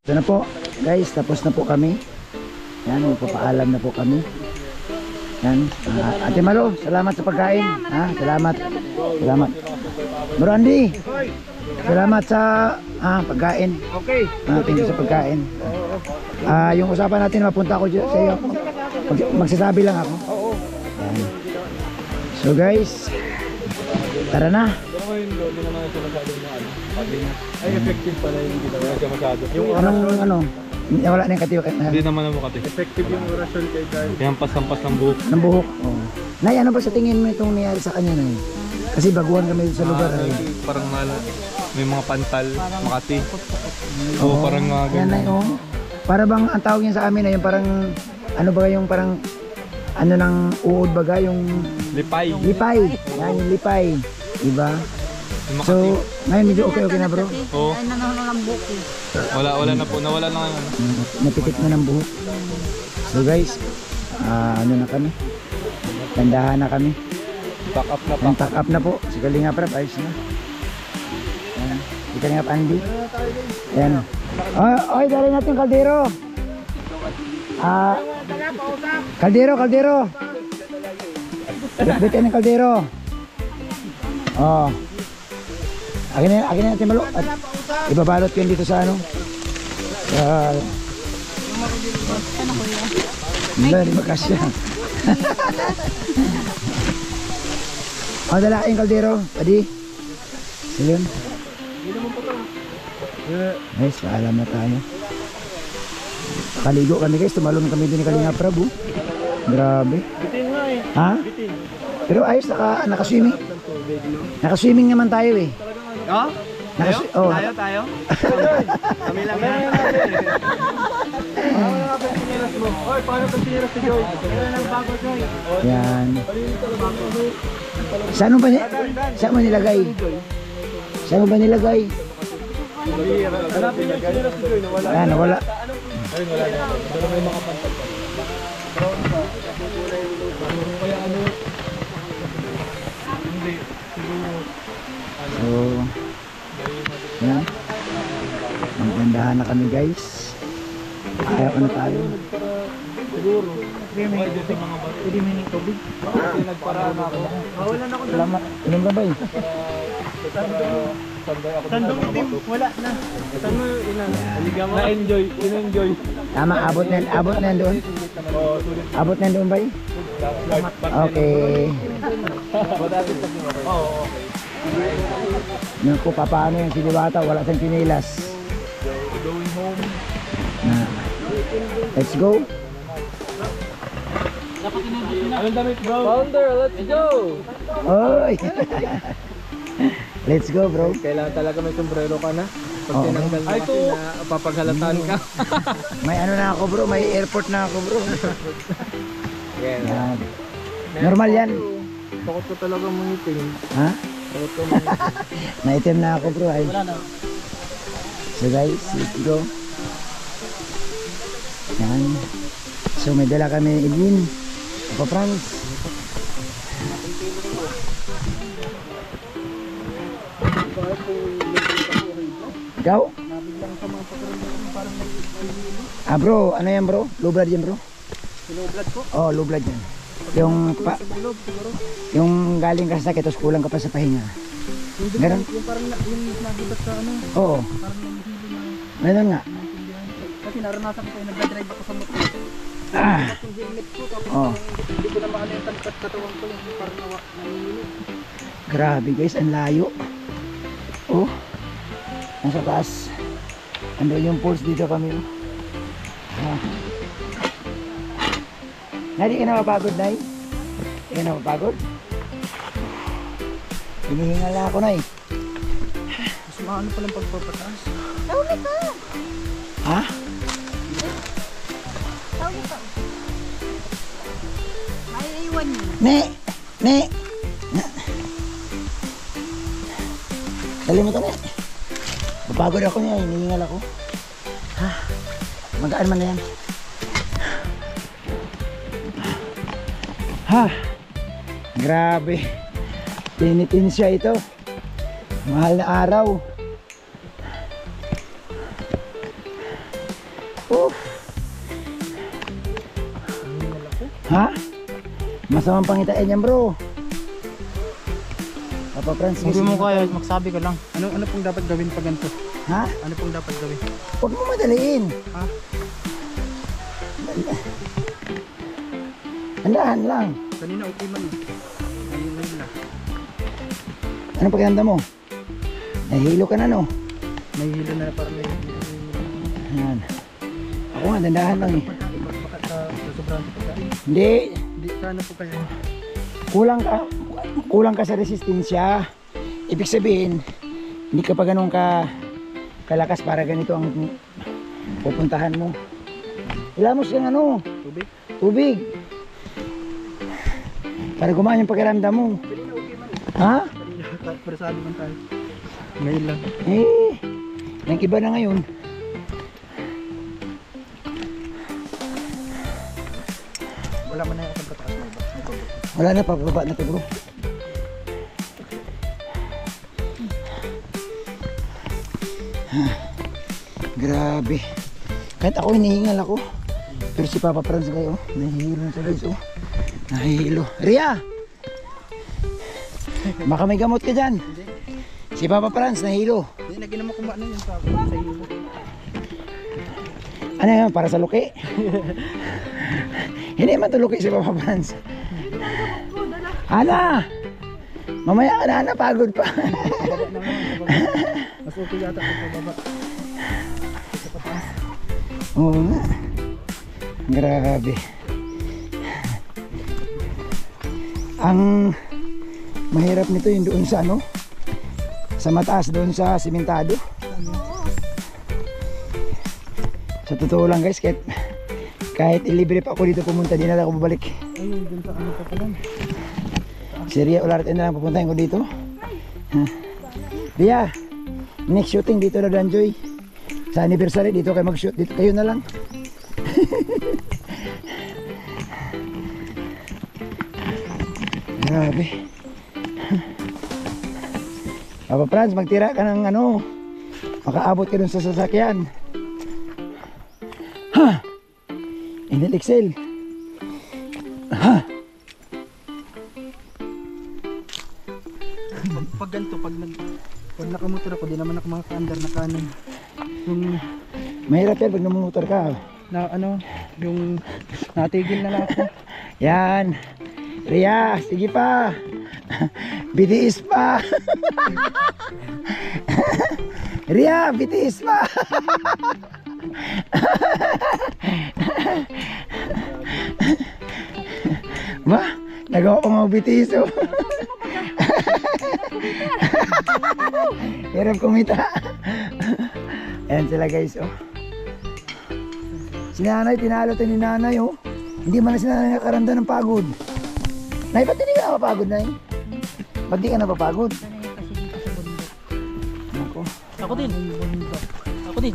Ito na po guys, tapos na po kami. Yan, magpapaalam na po kami. Yan, Ate Malo, salamat sa pagkain. Ha, salamat. Salamat. Bro Andy, salamat sa pagkain. Okay. Thank you sa pagkain. Yung usapan natin, mapunta ako sa iyo. Magsasabi lang ako. Yan. So guys, tara na. Ay, effective pala yung ginawa siya masyado. Yung Anong wala na yung katiwa. hindi naman ang mukati. Effective yung orasyon kay Carl. Hampas-hampas ng buhok. Ng buhok. Oh. Nay, ano ba sa tingin mo itong nangyari sa kanya na yun? Kasi baguhan kami sa lugar. Parang may mga pantal, Makati. Oo, parang yan na yun. Para bang ang tawag niya sa amin na yung parang ano ba yung parang ano ng uod baga yung lipay. Lipay. Yan yung lipay. Diba? So, ngayon medyo okay na bro. Oo. Ay, nanonood ng buhok eh. Wala na po. Nawala na ngayon. Napitik na ng buhok. So guys, ano na kami? Tandahan na kami. Pack up na Ang pack up na po. Si Kalinga Prab, ayos na. Ayan. Si Kalinga Andy. Ayan. Oy, dali natin kaldero. Kaldero. Bitin ng kaldero. Oh. Akin na natin malo. At ibabalot ko yun dito sa ano. Wala, di magkasya. Dala kayong kaldero. Padi. Ayun. Guys, paalam na tayo. Kaligo kami guys. Tumalon kami din ni Kalinga Prabhu. Grabe. Bitin nga eh. Ha? Pero ayos, nakaswimming. Nakaswimming naman tayo eh. Ha? Oh. Tayo? Kami lang yan. Oy, paano pag siniras si Joy? Kailan bago Joy? Yan. Saan mo nilagay? Saan mo ba nilagay? Hanapin yung siniras si Joy. Nawala. Ayan, nawala. Ayun, wala na. Pero may mga pantal pa. Kaya ano? Hindi. Siguro. So, yan. Magbandahan na kami guys. Ayaw na tayo. Siguro. Pwede sa mga bato. Pwede may tubig. Kasi nagparaan ako. Wala na ako. Salamat. Inom ka ba eh? Sandong itim. Wala na. Sandong ilan. Na-enjoy. In-enjoy. Tama, abot na yan doon. Abot na yan doon ba eh? Okay. Oo, okay. Naku, paano yung siliwata? Wala siyang pinilas. Going home. Let's go. Anong damit bro? Founder, let's go! Oy! Let's go bro. Kailangan talaga may sombrero ka na. Pag Oo. tinanggal mo kasi na papaghalataan ka. May ano na ako bro, may airport na ako bro. Yan. Yan. Normal yan. Takot ko talaga mangiting. Ha? Takot ko mangiting. Naitim na ako bro ay. So guys, let's go. Yan. So may dala kami Edwin. Papa Franz. Ikaw? Bro, ano yan bro? Low blood yan bro? Low blood ko? Oh, low blood yan. Yung galing ka sa sakit, tapos kulang ka pa sa pahinga. Meron? Yung parang yung nagibat sa ano? Oo. Parang nahihilo na. Meron nga. Kasi naranasan ko kayo, nagdadrive ako sa motor. Yung helmet ko, tapos Oh. hindi ko na maano yung katawan ko. Parang nanginginig. Grabe guys, ang layo. Oh. Nasa taas. Ando yung pulse dito kami. Hindi ka na mapagod, Nay? Hindi ka na mapagod? Hinihingal na ako, Nay. Mas maano palang pagpapataas. Tawag ka! Ha? Tawag ka! May iwan niyo. Ne! Dali mo to, Ne. Mapagod ako niya, hinihingal ako. Magaan man na yan. Grabe. Tinitin siya ito. Mahal na araw. Oof. Ha? Masamang pangitain yan bro. Papa Franz, Hindi mo kaya, magsabi ka lang. Ano pong dapat gawin pag ganito? ha? Ano pong dapat gawin? Huwag mo madaliin. Ha? Andahan lang. Kanina okay man eh. Ngayon na. Anong pakiramdam mo? Nahihilo ka na no? Nahihilo na parang may... Yan. Ako nga, dandahan lang eh. Baka sa sobrang pagkain. Hindi. Hindi, sana po kaya. Kulang ka sa resistensya. Ibig sabihin, hindi ka pa ganun kalakas para ganito ang pupuntahan mo. Ilamos kang ano, Tubig? tubig. Para gumaan yung pakiramdam mo. Kanina okay man eh. Ha? Kanina, presado man tayo. Ngayon lang. Eh, nang iba na ngayon. Wala man na yung pagkataas mo ba? May tubig. Wala na, pagbaba na to bro. Grabe. Kahit ako hinihingal ako. Pero si Papa Franz kayo, nahihilo na siya guys oh. Nahihilo. Ria! Baka may gamot ka dyan. Si Papa Franz nahihilo. Hindi, naginom ako ano yun sa iyo. Ano yan? Para sa luki? Hindi man to luki si Papa Franz. Ana! Mamaya ka na, Ana, pagod pa. Baba na naman, sa baba. Mas okay yata kung sa baba. Oo nga. Grabe. Ang mahirap nito yung doon sa ano, sa mataas doon sa simentado. Sa totoo lang guys, kahit ilibre pa ako dito pumunta, di na ako babalik. Ayun, dun sa ano pa pala. Si Ria Olarte na lang pupuntahin ko dito. Ria, next shooting dito na Danjoy. Sa anniversary dito kayo mag-shoot, dito kayo na lang. Grabe. Papa Franz, magtira ka ng ano, makaabot ka dun sa sasakyan. Ha! Inhale, exhale. Ha! Pag ganito, pag nakamotor ako, di naman ako makaka-under na kanan. Yung Mahirap yan pag namumotor ka. na ano, yung natigil na ako. Yan. Ria, sige pa. Bitiis pa. Ria, bitiis pa. Ba, nagawa ko mga bitiis oh. Hirap kumita. Ayan sila guys oh. Si nanay, tinalo tayo ni nanay oh. Hindi man na si nanay nakaramdam ng pagod. Nay, ba't hindi ka napapagod, Nay? Ba't di ka napapagod? Ako. Ako din. Ako din.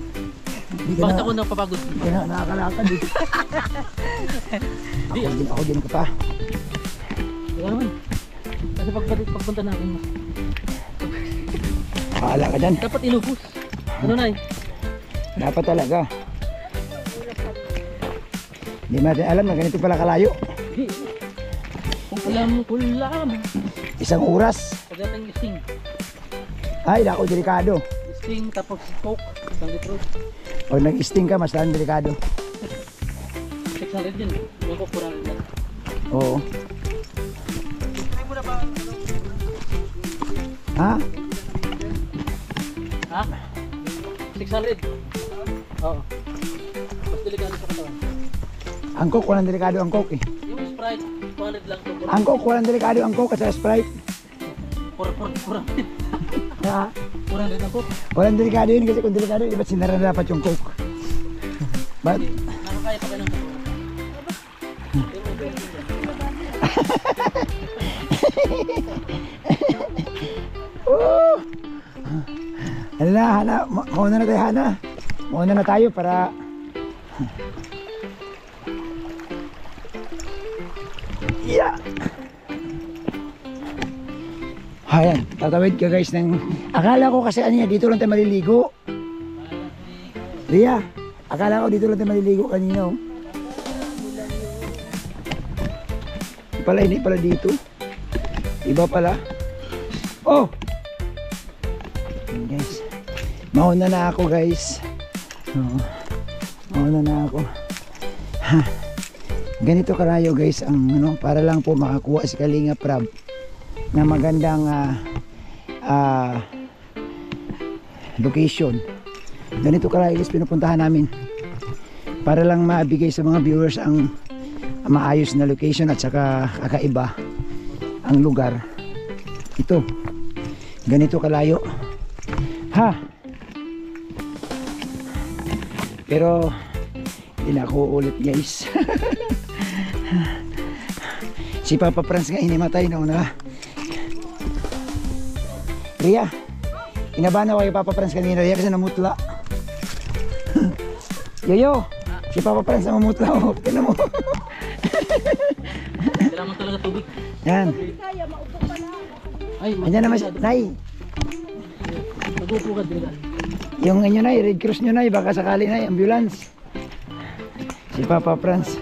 Di ka Bakit na, ako napapagod? di ka na nakakalakad eh. Di, Ako din ka pa. Kaya naman. Kasi pagpunta natin, Paala ka dyan. dapat inubos. Ano na eh? Dapat talaga. Hindi natin alam na ganito pala kalayo. Di. Kulam. Isang oras. Pagdating sting. Ay, dako, delikado. Sting tapos coke. Isang litro. Pag nag-sting ka, mas lang delikado. 600 yun. Yung coke kurang lang. Oo. Ha? Ha? 600? Oo. Mas delikado sa katawan. Ang coke, walang delikado ang coke eh. Yung Sprite, 200 lang. Ang coke, walang delikado ang coke kasi Sprite. 400. Ha? 400 ang coke. Walang delikado yun kasi kung delikado yun, ba't sinara na dapat yung coke? Ba't? Nakakaya pa ka ng Oh! Hala, Hana, mauna na tayo, Hana. Mauna na tayo para... Yeah! Ayan, tatawid ka guys ng... Akala ko kasi ano yan, dito lang tayo maliligo. Ria, Akala ko dito lang tayo maliligo kanina oh. Hindi pala dito. Iba pala. Oh! Ayan, guys. Mauna na ako guys. Oo. Mauna na ako. Ha. Ganito kalayo guys ang ano, para lang po makakuha si Kalinga Prab na magandang location. Ganito kalayo guys pinupuntahan namin para lang mabigay sa mga viewers ang maayos na location at saka kakaiba ang lugar. Ito ganito kalayo ha, pero hindi na ako ulit guys. Si Papa Franz nga hinimatay na una. Ria, inabahan ako kay Papa Franz kanina Ria kasi namutla. Yoyo, si Papa Franz na mamutla oh. Tignan mo. Kailangan talaga tubig. Yan. Ay, Andiyan naman siya. Nay, mag-upo ka dito. yung inyo Nay, Red Cross nyo Nay, baka sakali Nay, ambulance. Si Papa Franz.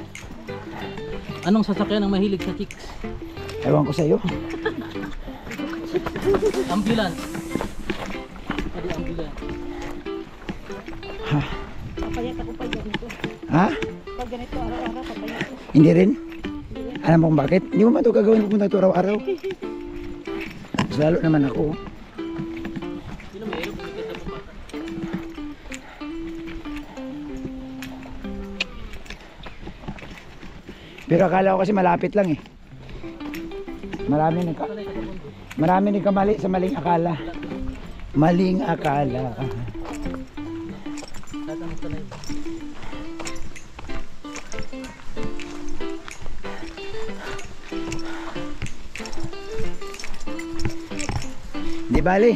Anong sasakyan ang mahilig sa chicks? Ewan ko sa iyo. Ambulance. Pwede ambulance. Papayat ako pa ganito. Ha? Pag ganito araw-araw, papayat ako. Hindi rin? Alam mo kung bakit? Hindi mo man ito gagawin pupunta ito araw-araw. Mas lalo naman ako. Sino may hirap kumikita ng bata? Pero akala ko kasi malapit lang eh. Marami nagkamali sa maling akala. Maling akala. Tatanong sa live. Di bali.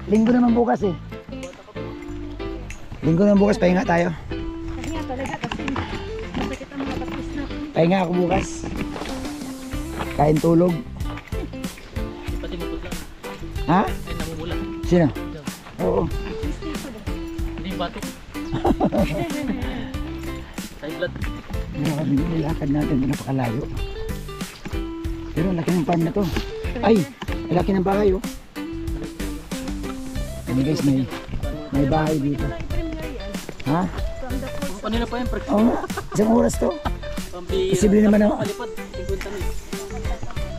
Linggo naman bukas eh. Linggo naman bukas, pahinga tayo. Kasi nga talaga kasi masakit ang mga batis na. Pahinga ako bukas. Kain tulog. Pati mapot lang. Ha? Ay, namumula. Sino? Oo. Hindi yung batok. High blood. Pero kami nilakad natin, napakalayo. Pero ang laki ng farm na to. Ay, ang laki ng bahay oh. Ano guys, may bahay dito. Ha? Kanina pa yan, Oo nga, isang oras to. pambihira. Posible naman ako. Palipad, 50 na eh.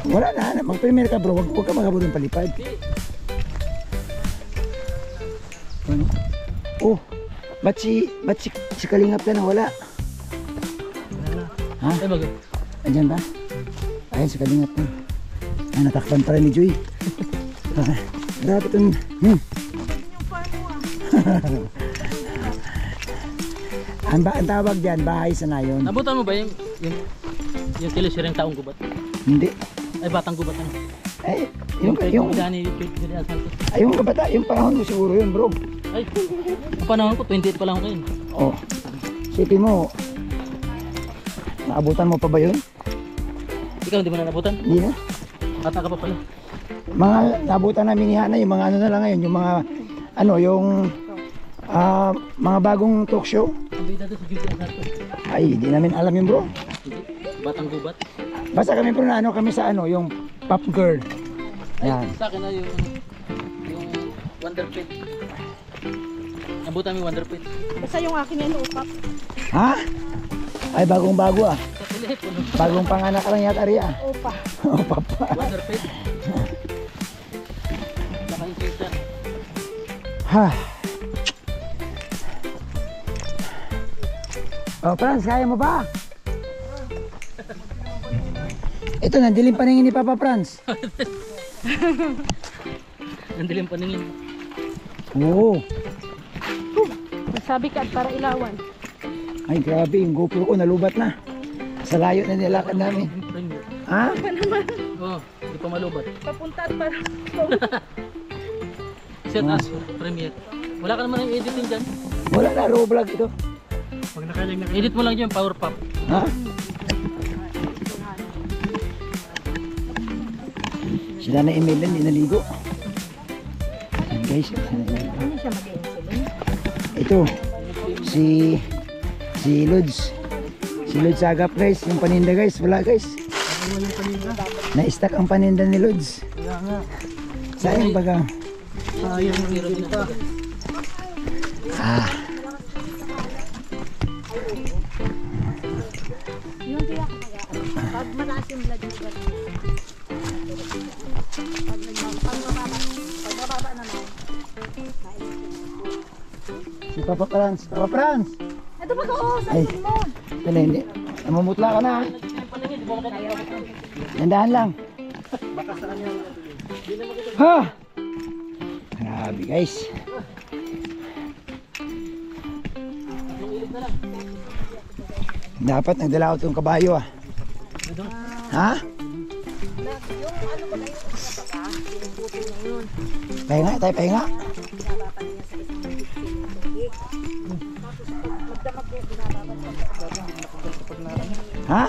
Wala na, mag-premier ka bro, huwag ka magabot ng palipad. Ano? Oh, ba't si Kalingap na wala? Ha? Ay, bago. Andyan ba? Ayun, si Kalingap na. Ah, natakpan pa rin ni Joy. Grabe itong... Ang tawag dyan, bahay sa nayon. Nabutan mo ba yung kilisirang taong gubat? Hindi. Ay, batang gubat ano? Ay, Yung yung Dani Santos. ay, yung kabata, yung panahon mo siguro yun bro. Ay, ang panahon ko, 28 pa lang ako ngayon. Oh, sipin mo, naabutan mo pa ba yun? Ikaw, hindi mo na nabutan? Hindi na. Bata ka pa pala. Mga naabutan namin ni Hana, yung mga ano na lang ngayon, yung mga, ano, yung mga bagong talk show. Ang bida doon si Judy Santos. Ay, hindi namin alam yun bro. Batang gubat. Basta kami bro na ano, kami sa ano, yung pop girl. Ayan. Sa akin na yung Wonder Pet. Nabutan mo yung Wonder Pet. Basta yung akin yan, upap. Ha? Ay, bagong bago ah. Sa telepono. Bagong panganak ka lang yata Ria. Upa. Oh, papa. Wonder Pet. Naka-insert yan. Ha. Oh, Franz, kaya mo ba? Ito, nandilim paningin ni Papa Franz. Nandilim paningin. Oo. Sabi ka para ilawan. Ay, grabe, yung GoPro ko nalubat na. Sa layo na nilakad namin. Premier. Ha? Oo, hindi pa malubat. Papunta at para. Set as Premier. Wala ka naman yung editing dyan. Wala na, raw vlog ito. Edit mo lang dyan, power pop. Ha? Sila na email din, hindi naligo. Ayan guys, sila na email. Hindi siya mag-insulin. Ito, si Lods. Si Lods agap guys, yung paninda guys, wala guys. Ano yung kanina? Na-stack ang paninda ni Lods. Kaya nga. Sayang baga. Sayang yung binta. Ah, Yung tiyak pag mataas yung blood sugar. Pag mababa naman. si Papa Franz. Papa Franz! Ito ba ko? Ay, Saan mo? hindi. Namumutla ka na ha. Nandahan lang. Ha! Grabe guys. Dapat nagdala ko itong kabayo ah. Ha? Pahinga tayo, pahinga. Ha?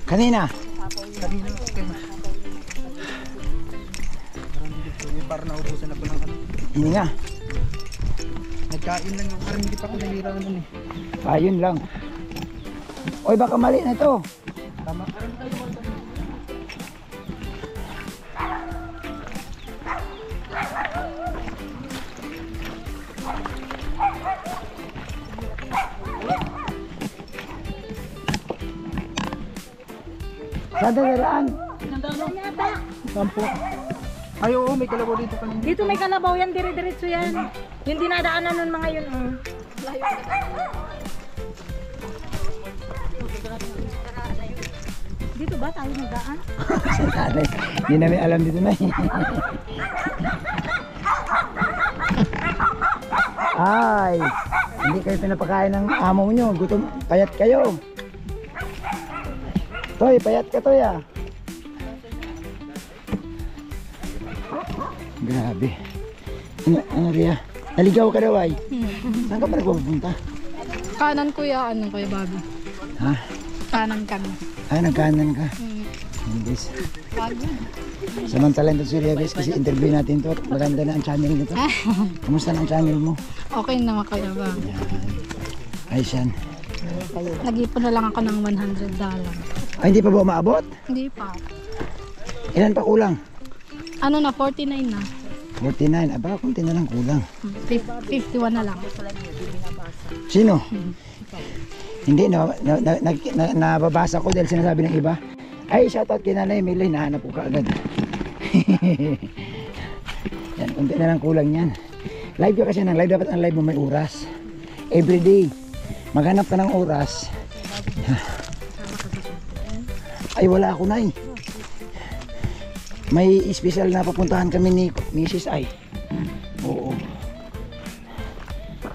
Kanina? Kanina, okay na. Parang naubusan ako ng ano. Hindi nga. Nagkain lang yung parang hindi pa ako nahira nun eh. Ayun lang. Oy, baka mali na ito. Tama. Sa dadaraan. Sampo. Ay oo, may kalabaw dito kanina. Dito may kalabaw yan, dire-diretso yan. Yung dinadaanan nun mga yun. Dito ba tayo nagdaan? Sa nanay. Hindi namin alam dito na eh. Ay, hindi kayo pinapakain ng amo nyo. Gutom, payat kayo. Toy, payat ka Toy ah. Grabe. Ano Ria? Naligaw ka daw ay. Saan ka pa nagpupunta? Kanan kuya, ano kuya Bobby? Ha? Kanan kami. Ah, nagkanan ka. Guys. Pagod. Samantalan ito si Ria guys kasi interview natin to at maganda na ang channel nito. Kamusta na ang channel mo? Okay naman kuya Bobby. Ayos yan. Nag-ipon na lang ako ng $100. Ay, hindi pa ba umaabot? Hindi pa. Ilan pa kulang? Ano na, 49 na. 49. Aba, kunti na lang kulang. 51 na lang. Sino? Hindi, nababasa ko dahil sinasabi ng iba. Ay, shoutout kay Nanay Emily, nahanap ko kaagad. Yan, kunti na lang kulang yan. Live ka kasi ng live, dapat ang live mo may oras. Everyday. Maghanap ka ng oras. Ay, wala ako na eh. May special na papuntahan kami ni Mrs. Ay. Oo.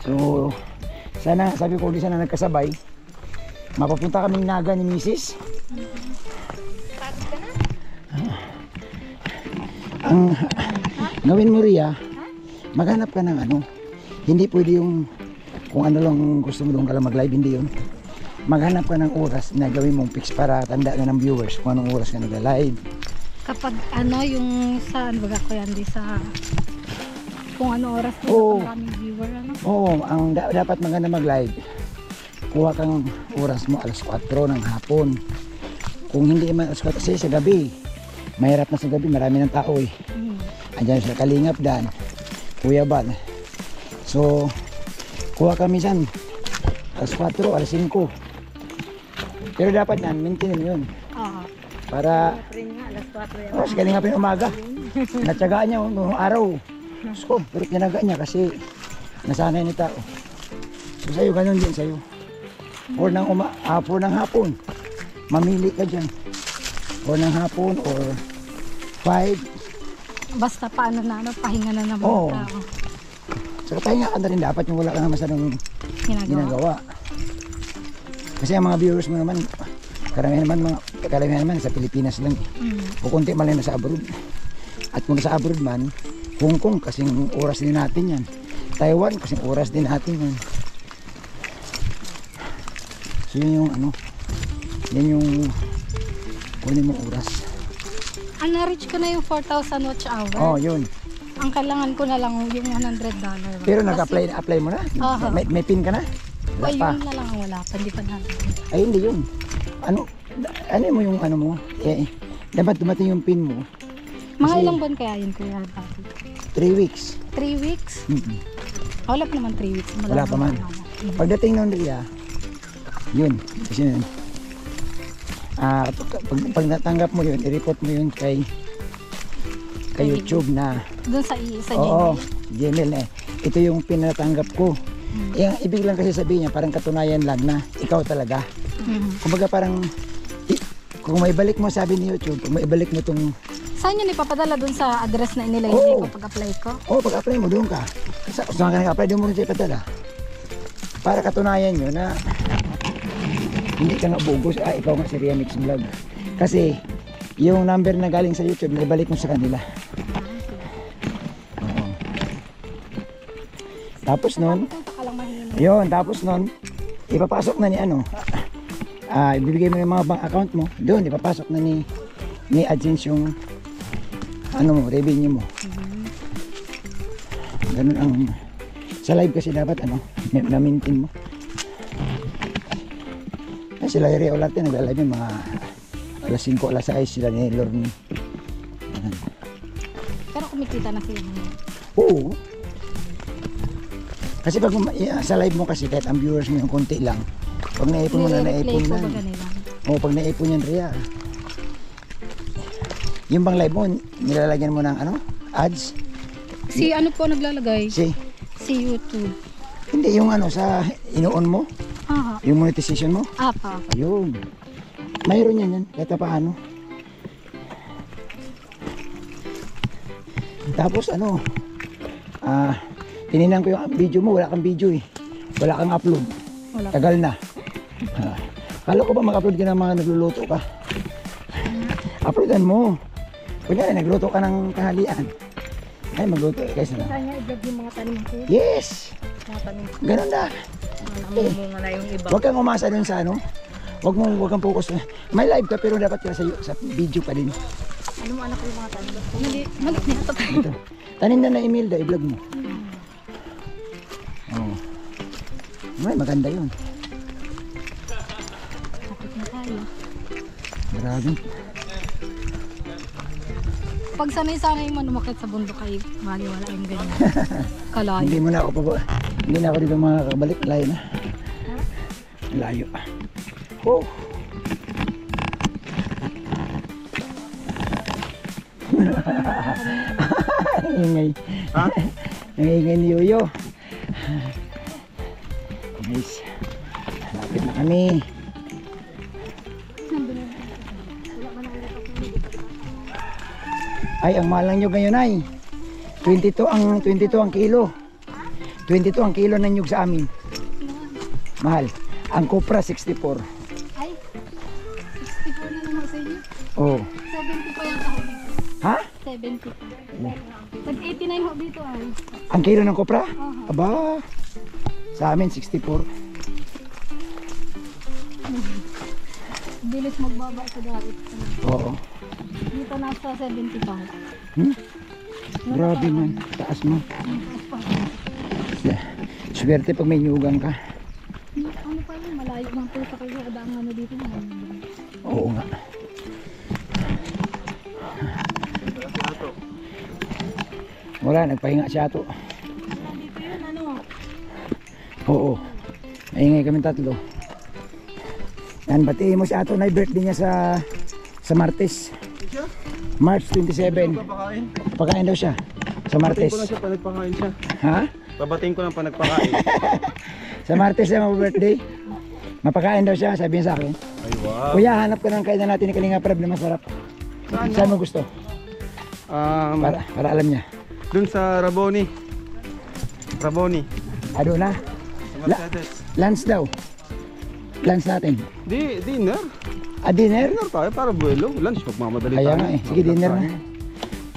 So, sana, sabi ko di sana nagkasabay. Mapapunta kami Naga ni Mrs. Ang gawin mo Ria, maghanap ka ng ano. Hindi pwede yung kung ano lang gusto mo doon ka lang mag-live, hindi yun. Maghanap ka ng oras na gawin mong fix para tanda na ng viewers kung anong oras ka nag-live. Kapag ano, yung sa, ano baga kuya, hindi sa, kung ano oras na Oo. maraming viewer, ano? Oo, ang dapat maganda mag-live. Kuha kang oras mo alas 4 ng hapon. Kung hindi man alas 4 kasi sa gabi. Mahirap na sa gabi, marami ng tao eh. Andiyan sa Kalingap Dan, Kuya Bal. So, kuha ka minsan alas 4, alas 5. Pero dapat yan, maintain yun. Oo. Para, Alas 4 yan. mas galing nga umaga. Natsagaan niya noong araw. So, pero tinaga niya kasi nasanay ni tao. So, sa'yo, ganun din sa'yo. Or ng hapon. Mamili ka dyan. Or ng hapon or 5. Basta paano na, ano, pahinga na naman Oo. tao. So, pahinga ka na rin dapat yung wala ka na masyadong Ginagawa. ginagawa. Kasi ang mga viewers mo naman, karamihan naman sa Pilipinas lang. O konti man lang nasa abroad. At kung nasa abroad man, Hong Kong kasing oras din natin yan. Taiwan kasing oras din natin yan. So yun yung ano, yan yung kunin mo oras. Na-reach ko na yung 4,000 watch hour. Oh, yun. Ang kailangan ko na lang yung $100. Pero nag-apply mo na? Aha. May pin ka na? Wala Ay, pa. yun na lang ang wala pa. Hindi pa natin. Ay, hindi yun. Ano mo yung ano mo? Dapat dumating yung pin mo. Mga Kasi- ilang buwan kaya yun, Kuya Bati? 3 weeks. 3 weeks? Mm-mm. Wala pa naman 3 weeks. Wala pa man. Pagdating nun Ria, yun. Kasi yun. Pag natanggap mo yun, i-report mo yun kay YouTube na Doon sa oo, Gmail. Gmail na ito yung pinatanggap ko. Yung ibig lang kasi sabihin niya, parang katunayan lang na ikaw talaga. Kumbaga parang kung may balik mo sabi ni YouTube, kung may balik mo tong Saan yun ipapadala doon sa address na inilagay Oo. ko pag-apply ko? pag-apply mo doon ka. Saan ka nag-apply, doon mo rin siya ipadala. Para katunayan nyo na hindi ka nga bugos, ikaw nga si Remix Vlog. Kasi yung number na galing sa YouTube, may balik mo sa kanila. Oo. Tapos nun, Punta ka lang mahina. yun, tapos nun, ipapasok na ni ano, ibibigay mo yung mga bank account mo, doon, ipapasok na ni AdSense yung ano mo, revenue mo. Ganun ang, sa live kasi dapat ano, na-maintain mo. Sila yung Reolarte, nagla-live yung mga alas 5, alas 6 sila ni Lorne. Pero kumikita na sila. Oo. Kasi pag sa live mo kasi kahit ang viewers mo yung konti lang, pag naipon mo na, naipon Nire-replay ko na. ba ganila? Oo, pag naipon yan, Ria. Yung bang live mo, nilalagyan mo ng ano? Ads? Si ano po naglalagay? Si, YouTube. hindi, yung ano, sa ino-on mo, Aha. yung monetization mo, Apa. ayun. Mayroon yan yan, kahit paano. Tapos ano, tininan ko yung video mo, wala kang video eh. Wala kang upload. Wala. Tagal na. Kala ko ba mag-upload ka ng mga nagluluto ka? Uploadan mo. Kunyari, nagluto ka ng tanghalian. Ay, magluto guys na. Kanya i-vlog yung mga tanim ko. Yes! Mga tanim ko. Ganun na. Namumunga na yung iba. Huwag kang umasa dun sa ano. Huwag kang focus. May live ka pero dapat ka sa video pa din. Ano mo anak ko yung mga tanim ko? Mali na ito. Ito. Tanim na Imelda, i-vlog mo. Oo. Ay, maganda yun. Kapit na tayo. Grabe. Pag sanay-sanay mo numakit sa bundok ay maliwala yung ganyan. Kalayo. Hindi na ako dito makakabalik. Layo na. Layo. Oh. Ingay. Ha? Ingay ni Yoyo. Guys. Lapit na kami. Ay, ang mahal ng nyug ngayon ay 22 ang kilo. 22 ang kilo ng nyug sa amin. Mahal. Ang Cupra 64. Ay, 64 na naman sa inyo. Oh. 70 pa yung ako dito. Ha? 70 pa. Nag-89 ho dito ay. Ang kilo ng Cupra? Aha. Aba. Sa amin 64. Bilis magbaba sa dahil. Oo. Dito nasa 70 pa. Hmm? Grabe man. Taas mo. Swerte pag may nyugang ka. Ano pa yun? Malayo mga po sa kayo. Ang ano dito. Oo nga. Wala, nagpahinga siya to. Dito yun ano. Oo. Maingay kami tatlo. Yan, batiin mo si Ato na birthday niya sa Martes. March 27. Papakain. Pagkain daw siya sa Martes. Babatiin ko lang siya pa nagpakain siya. Ha? Babatiin ko lang pa nagpakain. Sa Martes siya mag-birthday. Mapakain daw siya, sabihin sa akin. Ay wow. Kuya, hanap ka ng kainan natin ni Kalinga Prab na masarap. Saan mo gusto? Para alam niya. Dun sa Raboni. Ado na. Sa Mercedes. Lunch daw. Lunch natin. Dinner. Dinner? Dinner tayo para buwelo. Lunch, magmamadali Kaya tayo. nga eh. Sige, dinner na.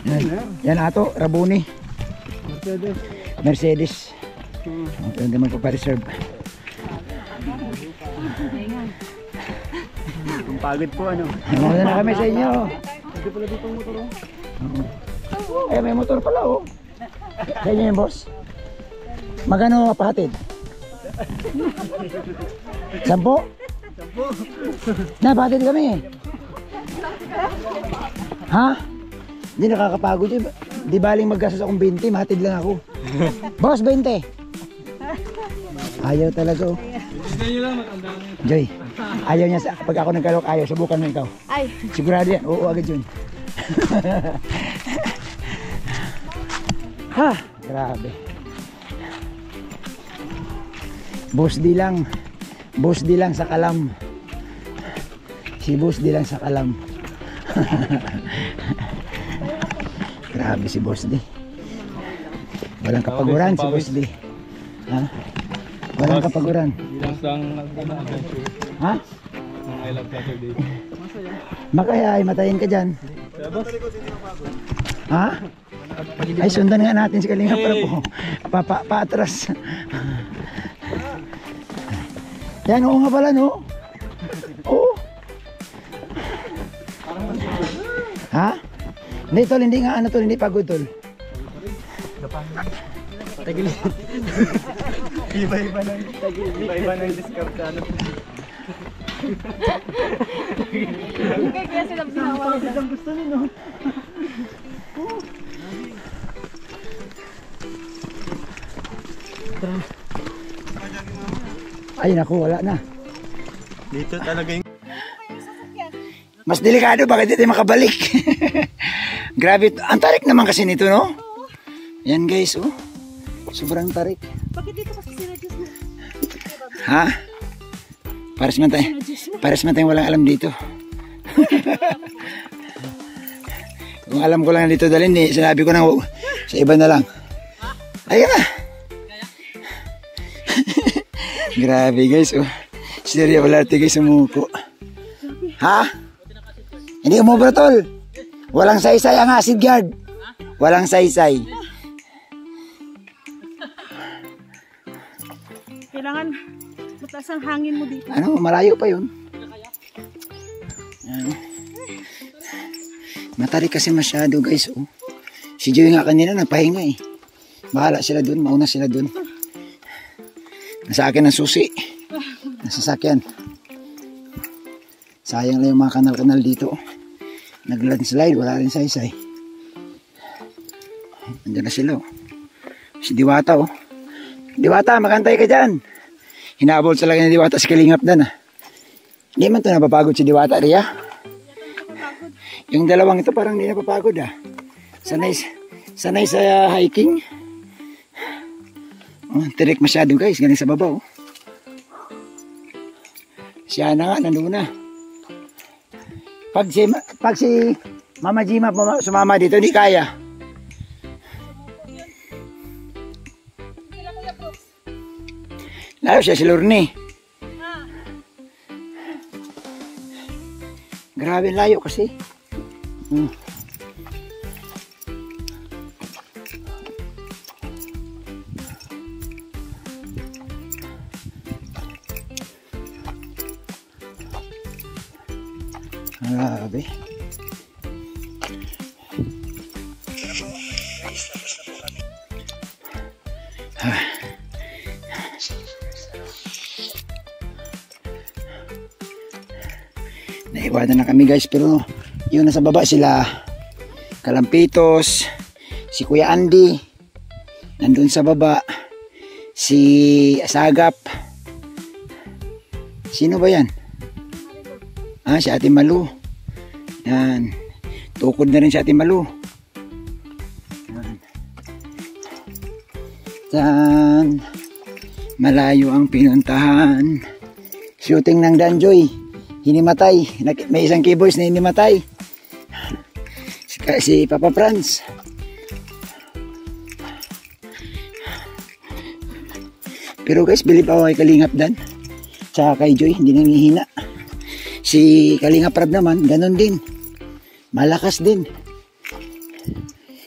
Dinner. Yan Ato, Raboni. Mercedes. Mercedes. Ito naman pa-reserve. Ang pagod po ano. Muna na kami sa inyo. Hindi pala dito ang motor oh. Ay, may motor pala oh. Sa inyo yung boss? Magano pahatid? 10? Na, pahatid kami. Ha? Hindi nakakapagod yun. Di baling maggastos akong 20, mahatid lang ako. Boss, 20. Ayaw talaga oh. Joy, ayaw niya sa, pag ako nagkalok, ayaw, subukan mo ikaw. Ay. Sigurado yan, oo agad yun. Ha, grabe. Boss di lang sa kalam. Si Boss di lang sa kalam. Grabe si Boss di. Walang kapaguran si Boss di. Ha? Walang kapaguran. Ha? I love Saturday. Makaya ay matayin ka dyan. Ha? Ay sundan nga natin si Kalinga para po. Paatras. Yan, oo nga pala no. Oo. Ha? Hindi tol, hindi nga ano tol, hindi pagod tol. Tagilid. Iba-iba ng discount ano. Kaya sila binawa nila. Ang gusto nyo, no? Ay naku, wala na. Dito talaga yung... Mas delikado, bakit hindi tayo makabalik? Grabe, ang tarik naman kasi nito, no? Yan guys, oh. Sobrang tarik. Bakit dito kasi sila Diyos mo? Ha? Pares man tayong walang alam dito. Kung alam ko lang dito dalhin, sinabi ko na sa iba na lang. Ayun na. Grabe guys, oh. Seryo wala tigay sumuko. Ha? Hindi umubra tol. Walang saysay ang acid guard. Walang saysay. Kailangan mataas ang hangin mo dito. Ano, malayo pa yun. Ano? Matarik kasi masyado guys, oh. Si Joey nga kanina nagpahinga eh. Bahala sila dun, mauna sila dun. Nasa akin ang susi. Nasa sakyan. Sayang lang yung mga kanal-kanal dito. Nag-landslide, wala rin saysay. Andiyan na sila, oh. Si Diwata, oh. Diwata, magantay ka dyan. Hinabol talaga ni Diwata si Kalingap dan, ah. Hindi man ito napapagod si Diwata, Ria. Yung dalawang ito parang hindi napapagod, ah. Sanay sa hiking. Oh, tirik masyado guys, galing sa baba, oh. Siya na nga, nandun na. Pag si Mama Jima sumama dito, hindi kaya. Lalo siya si Lorne. Grabe layo kasi. Grabe. Naiwanan na kami guys, pero yung nasa baba sila Kalampitos, si Kuya Andy, nandun sa baba, si Asagap. Sino ba yan? Si Ate Malu. Yan. Tukod na rin si Ate Malu. Yan. Yan. Malayo ang pinuntahan. Shooting ng Danjoy. Hinimatay. May isang keyboys na hinimatay. Si Papa Franz. Pero guys, bilib ako kay Kalingap Dan. Tsaka kay Joy, hindi nangihina. Si Kalingap Rab naman, ganun din. Malakas din.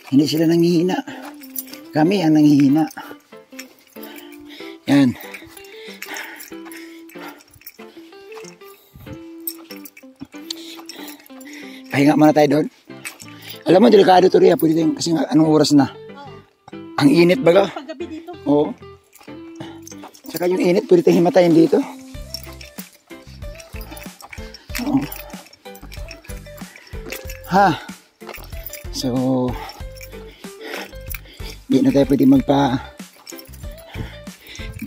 Hindi sila nangihina. Kami ang nangihina. Yan. Pahinga muna tayo doon. Alam mo, delikado to Ria. Pwede tayong, kasi anong oras na? Ang init baga. Paggabi dito. Oo. Saka yung init, pwede tayong himatayin dito. Oo. Ha. So, di na tayo pwede magpa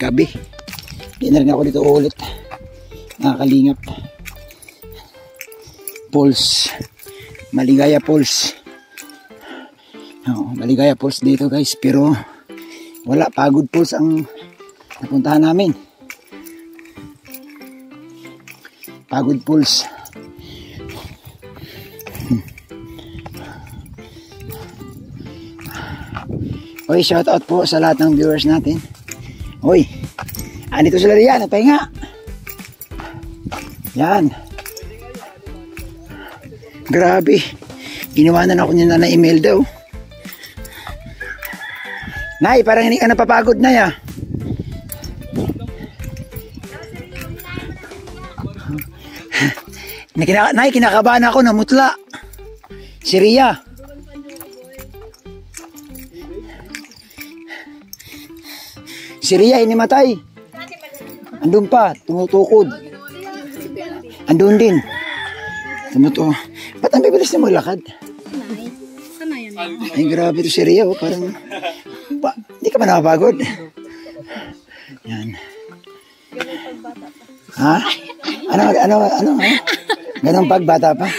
gabi. Di na rin ako dito ulit. Nakakalingap. Pulse. Maligaya Pulse. Oo, Maligaya Pulse dito guys. Pero wala, Pagod Pulse ang napuntahan namin. Pagod Pulse. Oy, shout out po sa lahat ng viewers natin. Oy, andito sila riyan, nagpahinga. Yan. Grabe. Iniwanan ako niya na email daw. Nay, parang hindi ka napapagod na ya. Nay, kinakabahan ako, namutla. Si Ria. Si Ria, inimatay. Andun pa, tumutukod. Andun din. Tumuto. Ba't ang bibilis na maglakad? Sana yan. Ay, grabe to si Ria. Oh. Parang, hindi ka ba nakapagod? Yan. Ha? Ano? Ganong pagbata pa?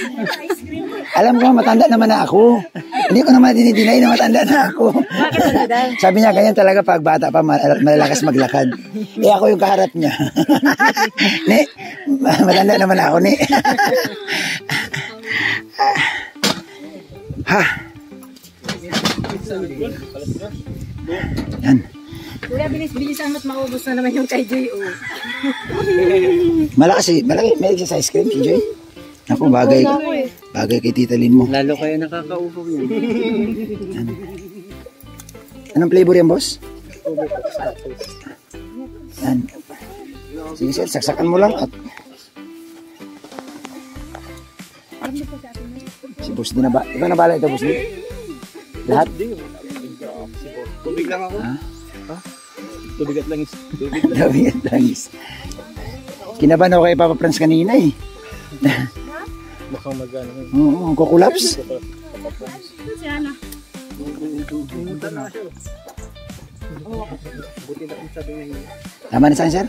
Alam ko, matanda naman na ako. Hindi ko naman dinidinay na matanda na ako. Sabi niya, ganyan talaga pag bata pa, malalakas maglakad. Eh ako yung kaharap niya. Ni, matanda naman ako, ni. Ha? Yan. Kuya, bilis-bilis ang maubos na naman yung kay J.O. Malaki, may sa ice cream si Joy. Ako, bagay kay Tita Lin mo. Lalo kayo nakakaupo yan. Anong flavor yan, boss? Yan. Sige sir, saksakan mo lang at si boss din na ba? Ikaw na bala ito, boss din? Lahat? Tubig lang ako. Ha? Tubig at langis. Tubig at langis. Kinabahan ako kay Papa Franz kanina eh. Mukhang magana. Oo, kukulaps. Si Ana. Tama na saan, sir?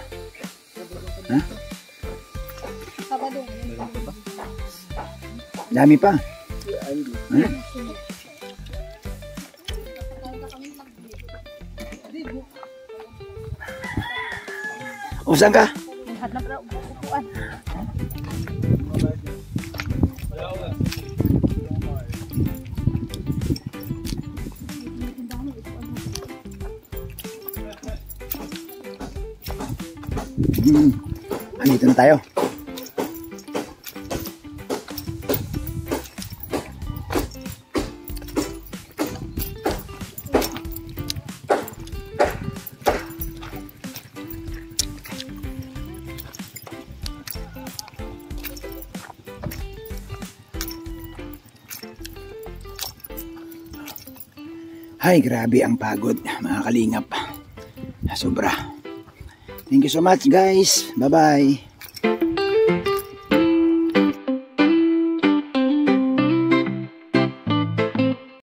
Ha? Dami pa. Ha? O, saan ka? Lahat na pala upuan. Andito na tayo. Ay, grabe ang pagod, mga kalingap. Sobra. Thank you so much, guys. Bye-bye.